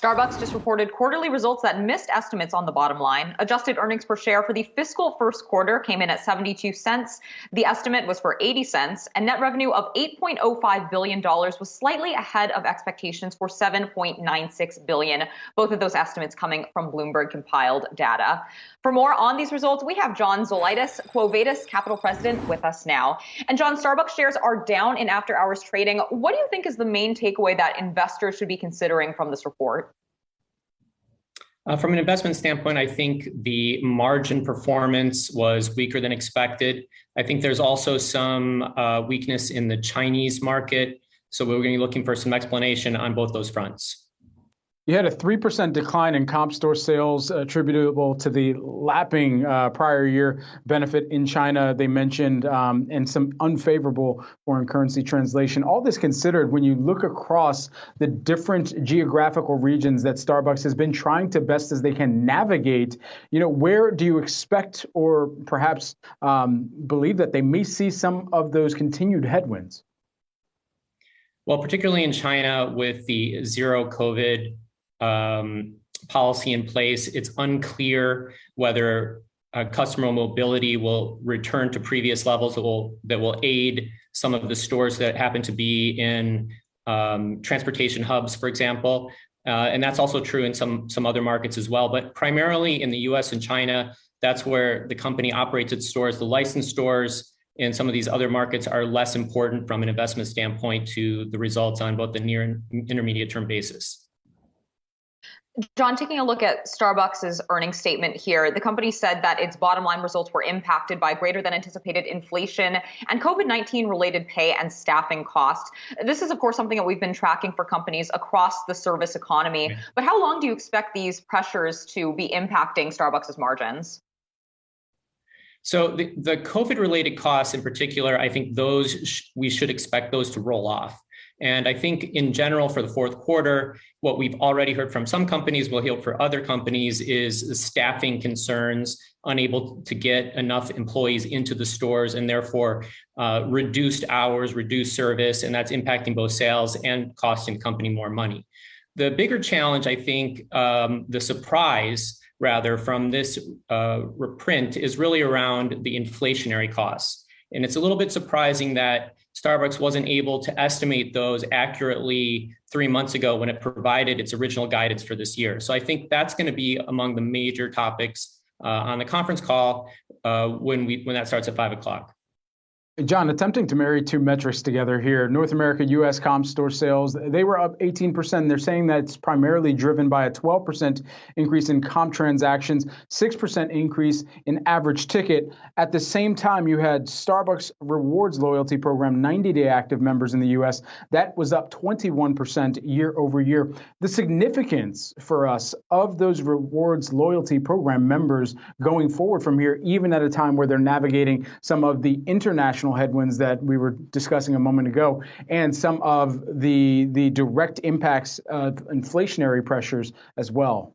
Starbucks just reported quarterly results that missed estimates on the bottom line. Adjusted earnings per share for the fiscal first quarter came in at 72 cents. The estimate was for 80 cents, and net revenue of $8.05 billion was slightly ahead of expectations for $7.96 billion. Both of those estimates coming from Bloomberg compiled data. For more on these results, we have John Zolidis, Quo Vadis Capital President, with us now. And John, Starbucks shares are down in after-hours trading. What do you think is the main takeaway that investors should be considering from this report? From an investment standpoint, I think the margin performance was weaker than expected. I think there's also some weakness in the Chinese market. So we're going to be looking for some explanation on both those fronts. You had a 3% decline in comp store sales attributable to the lapping prior year benefit in China, they mentioned, and some unfavorable foreign currency translation. All this considered, when you look across the different geographical regions that Starbucks has been trying to best as they can navigate, where do you expect or perhaps believe that they may see some of those continued headwinds? Well, particularly in China with the zero COVID policy in place, it's unclear whether customer mobility will return to previous levels that will aid some of the stores that happen to be in transportation hubs, for example. And that's also true in some other markets as well. But primarily in the US and China, that's where the company operates its stores. The licensed stores in some of these other markets are less important from an investment standpoint to the results on both the near and intermediate term basis. John, taking a look at Starbucks' earnings statement here, the company said that its bottom line results were impacted by greater than anticipated inflation and COVID-19 related pay and staffing costs. This is, of course, something that we've been tracking for companies across the service economy. But how long do you expect these pressures to be impacting Starbucks' margins? So the COVID related costs in particular, I think we should expect those to roll off. And I think in general for the fourth quarter, what we've already heard from some companies, we'll hear for other companies, is staffing concerns, unable to get enough employees into the stores and therefore reduced hours, reduced service, and that's impacting both sales and costing the company more money. The bigger challenge, I think, the surprise rather from this reprint is really around the inflationary costs. And it's a little bit surprising that Starbucks wasn't able to estimate those accurately 3 months ago when it provided its original guidance for this year. So I think that's going to be among the major topics on the conference call when that starts at 5 o'clock. John, attempting to marry two metrics together here, North America, U.S. comp store sales, they were up 18%. They're saying that it's primarily driven by a 12% increase in comp transactions, 6% increase in average ticket. At the same time, you had Starbucks Rewards loyalty program, 90-day active members in the U.S. That was up 21% year over year. The significance for us of those Rewards loyalty program members going forward from here, even at a time where they're navigating some of the international headwinds that we were discussing a moment ago, and some of the direct impacts of inflationary pressures as well.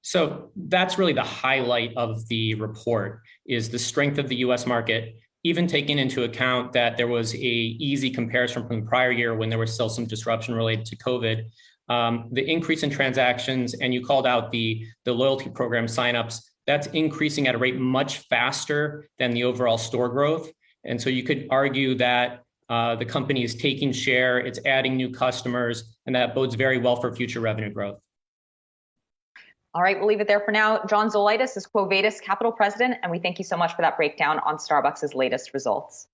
So that's really the highlight of the report, is the strength of the U.S. market, even taking into account that there was a easy comparison from the prior year when there was still some disruption related to COVID. The increase in transactions, and you called out the loyalty program signups, that's increasing at a rate much faster than the overall store growth. And so you could argue that the company is taking share, it's adding new customers, and that bodes very well for future revenue growth. All right, we'll leave it there for now. John Zolidis is Quo Vadis Capital President, and we thank you so much for that breakdown on Starbucks' latest results.